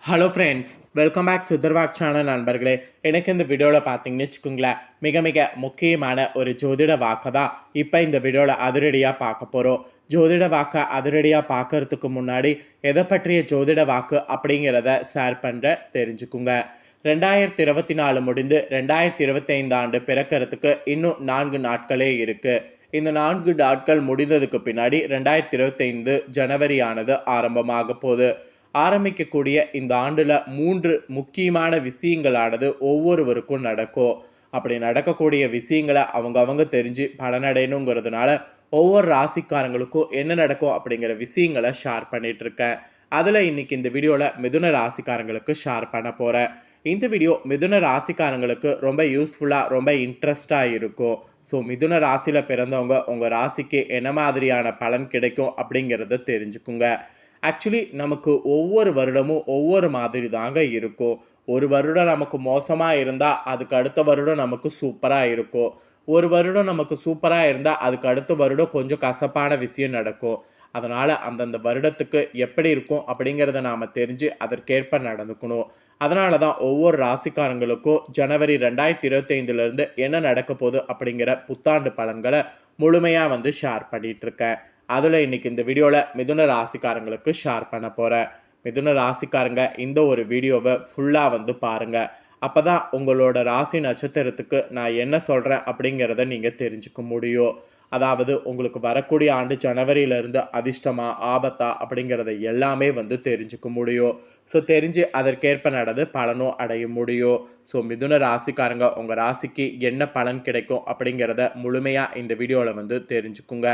Hello friends, welcome back Sudharvak channel நண்பர்களே. எனக்கு இந்த வீடியோவில் பார்த்தீங்கன்னு வச்சுக்கோங்களேன், மிக மிக முக்கியமான ஒரு ஜோதிட வாக்கை தான் இப்போ இந்த வீடியோவில் அதிரடியாக பார்க்க போகிறோம். ஜோதிட வாக்கை அதிரடியாக பார்க்கறதுக்கு முன்னாடி எதை பற்றிய ஜோதிட வாக்கு அப்படிங்கிறத ஷேர் பண்ணுற தெரிஞ்சுக்குங்க. 2024 முடிந்து 2025 ஆண்டு பிறக்கிறதுக்கு இன்னும் 4 நாட்களே இருக்குது. இந்த 4 நாட்கள் முடிந்ததுக்கு பின்னாடி 2025 ஜனவரி ஆனது ஆரம்பமாக போகுது. ஆரம்பிக்கக்கூடிய இந்த ஆண்டில் 3 முக்கியமான விஷயங்களானது ஒவ்வொருவருக்கும் நடக்கும். அப்படி நடக்கக்கூடிய விஷயங்களை அவங்க தெரிஞ்சு பலனடையணுங்கிறதுனால ஒவ்வொரு ராசிக்காரங்களுக்கும் என்ன நடக்கும் அப்படிங்கிற விஷயங்களை ஷேர் பண்ணிட்டு இருக்கேன். அதில் இன்னைக்கு இந்த வீடியோவில் மிதுன ராசிக்காரங்களுக்கு ஷேர் பண்ண போகிறேன். இந்த வீடியோ மிதுன ராசிக்காரங்களுக்கு ரொம்ப யூஸ்ஃபுல்லாக ரொம்ப இன்ட்ரெஸ்டாக இருக்கும். ஸோ மிதுன ராசியில் பிறந்தவங்க உங்கள் ராசிக்கு என்ன மாதிரியான பலன் கிடைக்கும் அப்படிங்கிறத தெரிஞ்சுக்குங்க. ஆக்சுவலி நமக்கு ஒவ்வொரு வருடமும் ஒவ்வொரு மாதிரி தாங்க இருக்கும். ஒரு வருடம் நமக்கு மோசமாக இருந்தால் அதுக்கு அடுத்த வருடம் நமக்கு சூப்பராக இருக்கும். ஒரு வருடம் நமக்கு சூப்பராக இருந்தால் அதுக்கு அடுத்த வருடம் கொஞ்சம் கசப்பான விஷயம் நடக்கும். அதனால் அந்தந்த வருடத்துக்கு எப்படி இருக்கும் அப்படிங்கிறத நாம் தெரிஞ்சு அதற்கேற்ப நடந்துக்கணும். அதனால தான் ஒவ்வொரு ராசிக்காரங்களுக்கும் ஜனவரி 2025 என்ன நடக்க போகுது அப்படிங்கிற புத்தாண்டு பலன்களை முழுமையாக ஷேர் பண்ணிகிட்ருக்கேன். அதில் இன்றைக்கி இந்த வீடியோவில் மிதுன ராசிக்காரங்களுக்கு ஷேர் பண்ண போகிறேன். மிதுன ராசிக்காரங்க இந்த ஒரு வீடியோவை ஃபுல்லாக பாருங்கள். அப்போ தான் உங்களோட ராசி நட்சத்திரத்துக்கு நான் என்ன சொல்கிறேன் அப்படிங்கிறத நீங்கள் தெரிஞ்சுக்க முடியும். அதாவது உங்களுக்கு வரக்கூடிய ஆண்டு ஜனவரியிலேருந்து அதிர்ஷ்டமா ஆபத்தா அப்படிங்கிறத எல்லாமே தெரிஞ்சுக்க முடியும். ஸோ தெரிஞ்சு அதற்கேற்ப நடந்து பலனும் அடைய முடியும். ஸோ மிதுன ராசிக்காரங்க உங்கள் ராசிக்கு என்ன பலன் கிடைக்கும் அப்படிங்கிறத முழுமையாக இந்த வீடியோவில் தெரிஞ்சுக்குங்க.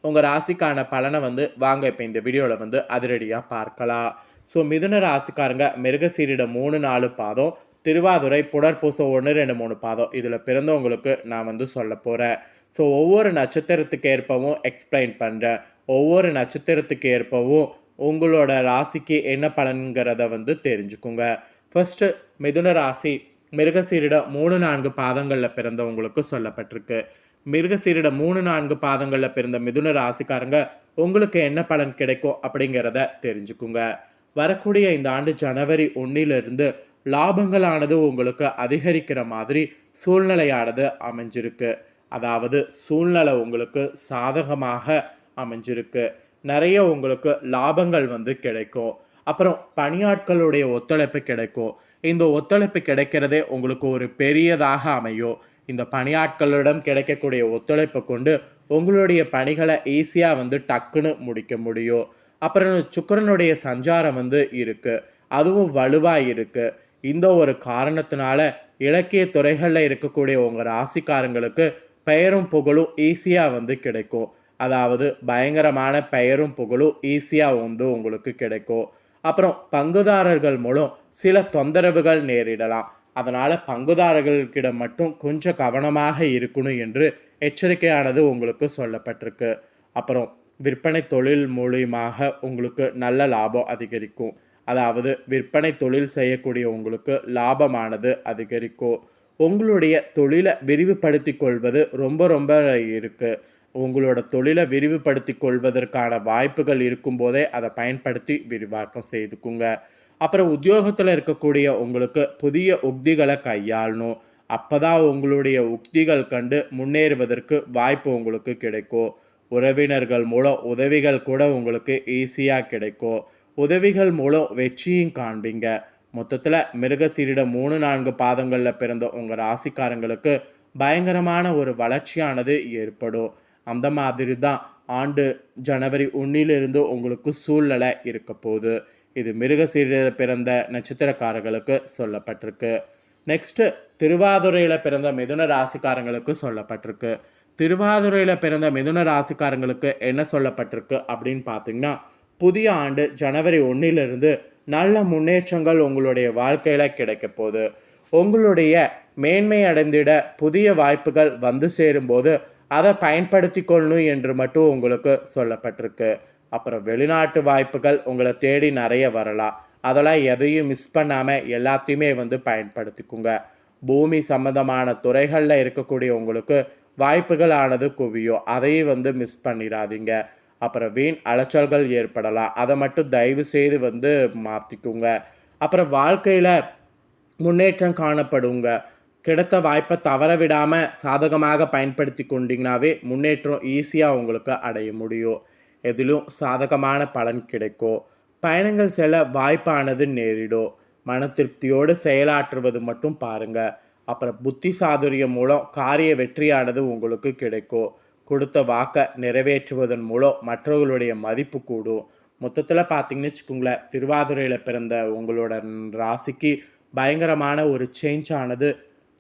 உங்கள் ராசிக்கான பலனை வாங்க இப்போ இந்த வீடியோவில் அதிரடியாக பார்க்கலாம். ஸோ மிதுன ராசிக்காரங்க மிருகசீரிடம் 3-4 பாதம், திருவாதுரை புனர்பூசம் 1-2-3 பாதம் இதில் பிறந்தவங்களுக்கு நான் சொல்ல போகிறேன். ஸோ ஒவ்வொரு நட்சத்திரத்துக்கு ஏற்பவும் எக்ஸ்பிளைன் பண்ணுறேன். ஒவ்வொரு நட்சத்திரத்துக்கு ஏற்பவும் உங்களோட ராசிக்கு என்ன பலன்கிறத தெரிஞ்சுக்குங்க. ஃபர்ஸ்ட்டு மிதுன ராசி மிருகசீரிடம் 3-4 பாதங்களில் பிறந்தவங்களுக்கு சொல்லப்பட்டிருக்கு. மிருகசீரிடம் 3-4 பாதங்களில் பிறந்த மிதுன ராசிக்காரங்க உங்களுக்கு என்ன பலன் கிடைக்கும் அப்படிங்கிறத தெரிஞ்சுக்குங்க. வரக்கூடிய இந்த ஆண்டு ஜனவரி 1 லாபங்களானது உங்களுக்கு அதிகரிக்கிற மாதிரி சூழ்நிலையானது அமைஞ்சிருக்கு. அதாவது சூழ்நிலை உங்களுக்கு சாதகமாக அமைஞ்சிருக்கு. நிறைய உங்களுக்கு லாபங்கள் கிடைக்கும். அப்புறம் பணியாட்களுடைய ஒத்துழைப்பு கிடைக்கும். இந்த ஒத்துழைப்பு கிடைக்கிறதே உங்களுக்கு ஒரு பெரியதாக அமையும். இந்த பணியாட்களிடம் கிடைக்கக்கூடிய ஒத்துழைப்பை கொண்டு உங்களுடைய பணிகளை ஈஸியாக டக்குன்னு முடிக்க முடியும். அப்புறம் சுக்கிரனுடைய சஞ்சாரம் இருக்குது. அதுவும் வலுவாக இருக்குது. இந்த ஒரு காரணத்தினால இலக்கிய துறைகளில் இருக்கக்கூடிய உங்கள் ராசிக்காரங்களுக்கு பெயரும் புகழும் ஈஸியாக கிடைக்கும். அதாவது பயங்கரமான பெயரும் புகழும் ஈஸியாக உங்களுக்கு கிடைக்கும். அப்புறம் பங்குதாரர்கள் மூலம் சில தொந்தரவுகள் நேரிடலாம். அதனால் பங்குதாரர்களிடம் மட்டும் கொஞ்சம் கவனமாக இருக்கணும் என்று எச்சரிக்கையானது உங்களுக்கு சொல்லப்பட்டிருக்கு. அப்புறம் விற்பனை தொழில் மூலியமாக உங்களுக்கு நல்ல லாபம் அதிகரிக்கும். அதாவது விற்பனை தொழில் செய்யக்கூடிய உங்களுக்கு லாபமானது அதிகரிக்கும். உங்களுடைய தொழிலை விரிவுபடுத்தி கொள்வது ரொம்ப இருக்குது. உங்களோட தொழிலை விரிவுபடுத்தி கொள்வதற்கான வாய்ப்புகள் இருக்கும்போதே அதை பயன்படுத்தி விரிவாக்கம் செய்துக்குங்க. அப்புறம் உத்தியோகத்தில் இருக்கக்கூடிய உங்களுக்கு புதிய உக்திகளை கையாளணும். அப்போ தான் உங்களுடைய உக்திகள் கண்டு முன்னேறுவதற்கு வாய்ப்பு உங்களுக்கு கிடைக்கும். உறவினர்கள் மூலம் உதவிகள் கூட உங்களுக்கு ஈஸியாக கிடைக்கும். உதவிகள் மூலம் வெற்றியும் காண்பீங்க. மொத்தத்தில் மிருகசீரிடம் 3-4 பாதங்களில் பிறந்த உங்கள் ராசிக்காரங்களுக்கு பயங்கரமான ஒரு வளர்ச்சியானது ஏற்படும். அந்த மாதிரி தான் ஆண்டு ஜனவரி 1 உங்களுக்கு சூழ்நிலை இருக்க போகுது. இது மிருகசீரிடம் பிறந்த நட்சத்திரக்காரர்களுக்கு சொல்லப்பட்டிருக்கு. நெக்ஸ்ட்டு திருவாதுரையில் பிறந்த மிதுன ராசிக்காரங்களுக்கு சொல்லப்பட்டிருக்கு. திருவாதுரையில் பிறந்த மிதுன ராசிக்காரங்களுக்கு என்ன சொல்லப்பட்டிருக்கு அப்படின்னு பார்த்தீங்கன்னா, புதிய ஆண்டு ஜனவரி 1 நல்ல முன்னேற்றங்கள் உங்களுடைய வாழ்க்கையில் கிடைக்க போகுது. உங்களுடைய மேன்மை அடைந்திட புதிய வாய்ப்புகள் சேரும்போது அதை பயன்படுத்தி கொள்ளணும் என்று மட்டும் உங்களுக்கு சொல்லப்பட்டிருக்கு. அப்புறம் வெளிநாட்டு வாய்ப்புகள் உங்களை தேடி நிறைய வரலாம். அதெல்லாம் எதையும் மிஸ் பண்ணாமல் எல்லாத்தையுமே பயன்படுத்திக்குங்க. பூமி சம்மந்தமான துறைகளில் இருக்கக்கூடிய உங்களுக்கு வாய்ப்புகளானது குவியும். அதையும் மிஸ் பண்ணிடாதீங்க. அப்புறம் வீண் அலைச்சல்கள் ஏற்படலாம். அதை மட்டும் தயவு செய்து மாற்றிக்குங்க. அப்புறம் வாழ்க்கையில் முன்னேற்றம் காணப்படுங்க. கிடைத்த வாய்ப்பை தவற விடாமல் சாதகமாக பயன்படுத்தி கொண்டீங்கனாவே முன்னேற்றம் ஈஸியாக உங்களுக்கு அடைய முடியும். எதிலும் சாதகமான பலன் கிடைக்கும். பயணங்கள் செல்ல வாய்ப்பானது நேரிடும். மன திருப்தியோடு செயலாற்றுவது மட்டும் பாருங்க. அப்புறம் புத்தி சாதுரியம் மூலம் காரிய வெற்றியானது உங்களுக்கு கிடைக்கும். கொடுத்த வாக்கை நிறைவேற்றுவதன் மூலம் மற்றவர்களுடைய மதிப்பு கூடும். மொத்தத்தில் பார்த்தீங்கன்னு வச்சுக்கோங்களேன், திருவாதிரையில் பிறந்த உங்களோட ராசிக்கு பயங்கரமான ஒரு சேஞ்ச் ஆனது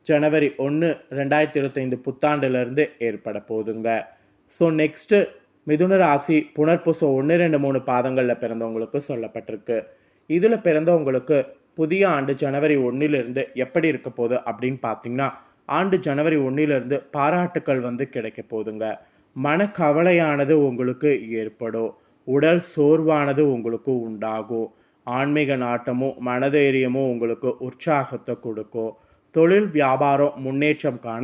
ஜனவரி 1 2025 புத்தாண்டிலிருந்து ஏற்பட போகுதுங்க. ஸோ நெக்ஸ்ட்டு மிதுன ராசி புனர்பூசம் 1, 2, 3 பாதங்களில் பிறந்தவங்களுக்கு சொல்லப்பட்டிருக்கு. இதில் பிறந்தவங்களுக்கு புதிய ஆண்டு ஜனவரி 1 எப்படி இருக்க போகுது அப்படின்னு பார்த்தீங்கன்னா, ஆண்டு ஜனவரி 1 பாராட்டுக்கள் கிடைக்க போகுதுங்க. மனக்கவலையானது உங்களுக்கு ஏற்படும். உடல் சோர்வானது உங்களுக்கு உண்டாகும். ஆன்மீக நாட்டமும் மனதைரியமும் உங்களுக்கு உற்சாகத்தை கொடுக்கும். தொழில் வியாபாரம் முன்னேற்றம் காண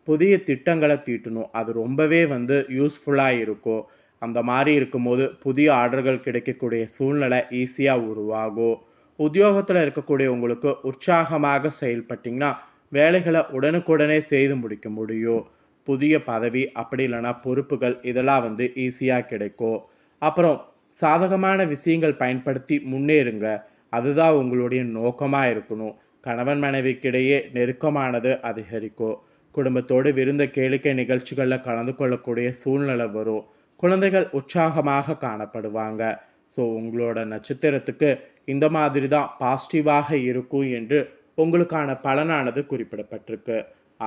புதிய திட்டங்களை தீட்டணும். அது ரொம்பவே யூஸ்ஃபுல்லாக இருக்கும். அந்த மாதிரி இருக்கும்போது புதிய ஆர்டர்கள் கிடைக்கக்கூடிய சூழ்நிலை ஈஸியாக உருவாகும். உத்தியோகத்தில் இருக்கக்கூடிய உங்களுக்கு உற்சாகமாக செயல்பட்டிங்கன்னா வேலைகளை உடனுக்குடனே செய்து முடிக்க முடியும். புதிய பதவி அப்படி இல்லைன்னா பொறுப்புகள் இதெல்லாம் ஈஸியாக கிடைக்கும். அப்புறம் சாதகமான விஷயங்கள் பயன்படுத்தி முன்னேறுங்க. அதுதான் உங்களுடைய நோக்கமாக இருக்கணும். கணவன் மனைவிக்கிடையே நெருக்கமானது அதிகரிக்கும். குடும்பத்தோடு விருந்த கேளிக்கை நிகழ்ச்சிகளில் கலந்து கொள்ளக்கூடிய சூழ்நிலை வரும். குழந்தைகள் உற்சாகமாக காணப்படுவாங்க. ஸோ உங்களோட நட்சத்திரத்துக்கு இந்த மாதிரி தான் பாசிட்டிவாக இருக்கும் என்று உங்களுக்கான பலனானது குறிப்பிடப்பட்டிருக்கு.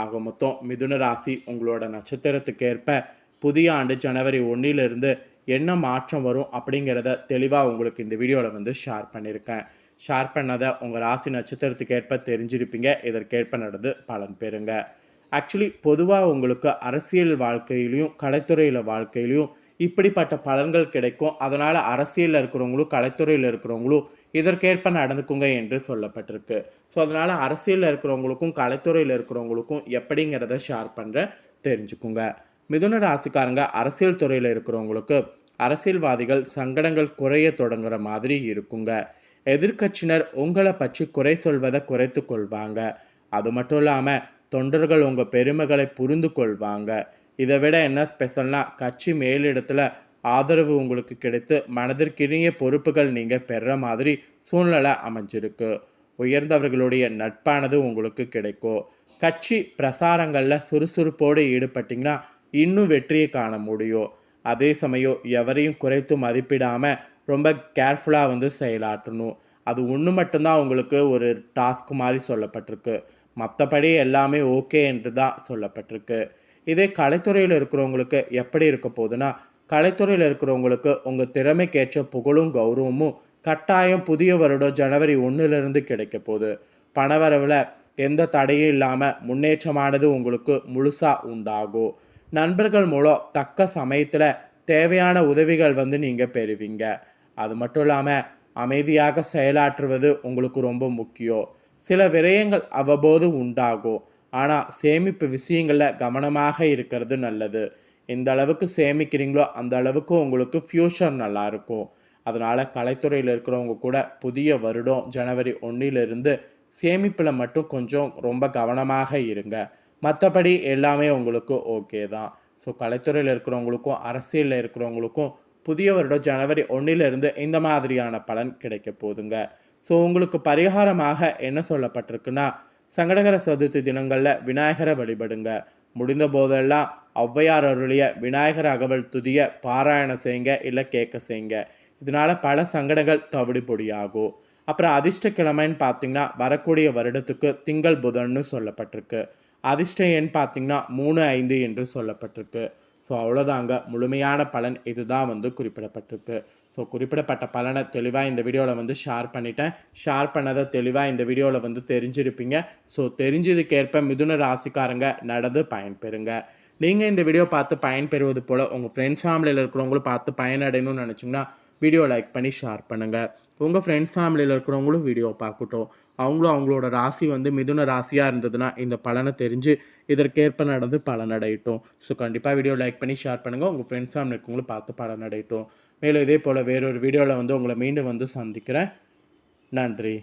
ஆக மொத்தம் மிதுன ராசி உங்களோட நட்சத்திரத்துக்கு ஏற்ப புதிய ஆண்டு ஜனவரி 1 என்ன மாற்றம் வரும் அப்படிங்கிறத தெளிவாக உங்களுக்கு இந்த வீடியோவில் ஷேர் பண்ணியிருக்கேன். ஷேர் பண்ணதை உங்கள் ராசி நட்சத்திரத்துக்கு ஏற்ப தெரிஞ்சிருப்பீங்க. இதற்கேற்ப நடந்து பலன் பெறுங்க. ஆக்சுவலி பொதுவாக உங்களுக்கு அரசியல் வாழ்க்கையிலையும் கலைத்துறையில் வாழ்க்கையிலையும் இப்படிப்பட்ட பலன்கள் கிடைக்கும். அதனால் அரசியலில் இருக்கிறவங்களும் கலைத்துறையில் இருக்கிறவங்களும் இதற்கேற்ப நடந்துக்குங்க என்று சொல்லப்பட்டிருக்கு. ஸோ அதனால் அரசியலில் இருக்கிறவங்களுக்கும் கலைத்துறையில் இருக்கிறவங்களுக்கும் எப்படிங்கிறத ஷேர் பண்ணுறேன், தெரிஞ்சுக்குங்க. மிதுன ராசிக்காரங்க அரசியல் துறையில் இருக்கிறவங்களுக்கு அரசியல்வாதிகள் சங்கடங்கள் குறைய தொடங்குற மாதிரி இருக்குங்க. எதிர்கட்சியினர் உங்களை பற்றி குறை சொல்வதை குறைத்து கொள்வாங்க. அது மட்டும் இல்லாமல் தொண்டர்கள் உங்கள் பெருமைகளை புரிந்து கொள்வாங்க. இதை விட என்ன ஸ்பெஷல்னா, கட்சி மேலிடத்தில் ஆதரவு உங்களுக்கு கிடைத்து மனதிற்கினிய பொறுப்புகள் நீங்கள் பெறுற மாதிரி சூழ்நிலை அமைஞ்சிருக்கு. உயர்ந்தவர்களுடைய நட்பானது உங்களுக்கு கிடைக்கும். கட்சி பிரசாரங்களில் சுறுசுறுப்போடு ஈடுபட்டிங்கன்னா இன்னும் வெற்றியை காண முடியும். அதே சமயம் எவரையும் குறைத்து மதிப்பிடாமல் ரொம்ப கேர்ஃபுல்லாக செயலாற்றணும். அது ஒன்று மட்டும்தான் உங்களுக்கு ஒரு டாஸ்க் மாதிரி சொல்லப்பட்டிருக்கு. மற்றபடி எல்லாமே ஓகே என்று தான் சொல்லப்பட்டிருக்கு. இதே கலைத்துறையில் இருக்கிறவங்களுக்கு எப்படி இருக்க போகுதுன்னா, கலைத்துறையில் இருக்கிறவங்களுக்கு உங்கள் திறமைக்கேற்ற புகழும் கௌரவமும் கட்டாயம் புதிய வருடம் ஜனவரி 1 கிடைக்க போகுது. பணவரவில் எந்த தடையும் இல்லாமல் முன்னேற்றமானது உங்களுக்கு முழுசாக உண்டாகும். நண்பர்கள் மூலம் தக்க சமயத்தில் தேவையான உதவிகள் நீங்கள் பெறுவீங்க. அது மட்டும் இல்லாமல் அமைதியாக செயலாற்றுவது உங்களுக்கு ரொம்ப முக்கியம். சில விரயங்கள் அவ்வப்போது உண்டாகும். ஆனால் சேமிப்பு விஷயங்களில் கவனமாக இருக்கிறது நல்லது. எந்த அளவுக்கு சேமிக்கிறீங்களோ அந்த அளவுக்கு உங்களுக்கு ஃப்யூச்சர் நல்லாயிருக்கும். அதனால் கலைத்துறையில் இருக்கிறவங்க கூட புதிய வருடம் ஜனவரி 1 சேமிப்பில் மட்டும் கொஞ்சம் ரொம்ப கவனமாக இருங்க. மற்றபடி எல்லாமே உங்களுக்கு ஓகே தான். ஸோ கலைத்துறையில் இருக்கிறவங்களுக்கும் அரசியலில் இருக்கிறவங்களுக்கும் புதிய வருடம் ஜனவரி 1 இந்த மாதிரியான பலன் கிடைக்க போகுதுங்க. ஸோ உங்களுக்கு பரிகாரமாக என்ன சொல்லப்பட்டிருக்குன்னா, சங்கடகர சதுர்த்தி தினங்களில் விநாயகரை வழிபடுங்க. முடிந்த போதெல்லாம் ஔவையார் அருளிய விநாயகர் அகவல் துதிய பாராயணம் செய்யுங்க, இல்லை கேட்க செய்யுங்க. இதனால் பல சங்கடங்கள் தவிடு பொடியாகும். அப்புறம் அதிர்ஷ்ட கிழமைன்னு பார்த்தீங்கன்னா வரக்கூடிய வருடத்துக்கு திங்கள் புதன்னு சொல்லப்பட்டிருக்கு. அதிர்ஷ்ட எண் பார்த்தீங்கன்னா 3, 5 என்று சொல்லப்பட்டிருக்கு. ஸோ அவ்வளோதாங்க, முழுமையான பலன் இதுதான் குறிப்பிடப்பட்டிருக்கு. ஸோ குறிப்பிடப்பட்ட பலனை தெளிவாக இந்த வீடியோவில் ஷேர் பண்ணிட்டேன். ஷேர் பண்ணதை தெளிவாக இந்த வீடியோவில் தெரிஞ்சிருப்பீங்க. ஸோ தெரிஞ்சதுக்கேற்ப மிதுன ராசிக்காரங்க நடந்து பயன்பெறுங்க. நீங்கள் இந்த வீடியோ பார்த்து பயன்பெறுவது போல் உங்கள் ஃப்ரெண்ட்ஸ் ஃபேமிலியில் இருக்கிறவங்களும் பார்த்து பயனடையணும்னு நினச்சிங்கன்னா வீடியோ லைக் பண்ணி ஷேர் பண்ணுங்கள். உங்கள் ஃப்ரெண்ட்ஸ் ஃபேமிலியில் இருக்கிறவங்களும் வீடியோ பார்க்கட்டும். அவங்களும் அவங்களோட ராசி மிதுன ராசியாக இருந்ததுன்னா இந்த பலனை தெரிஞ்சு இதற்கேற்ப நடந்து பலனடையட்டும். ஸோ கண்டிப்பாக வீடியோ லைக் பண்ணி ஷேர் பண்ணுங்கள். உங்கள் ஃப்ரெண்ட்ஸ் ஃபேமிலி இருக்கவங்களும் பார்த்து பலனடையட்டும். மேலும் இதே போல் வேறொரு வீடியோவில் உங்களை மீண்டும் சந்திக்கிறேன். நன்றி.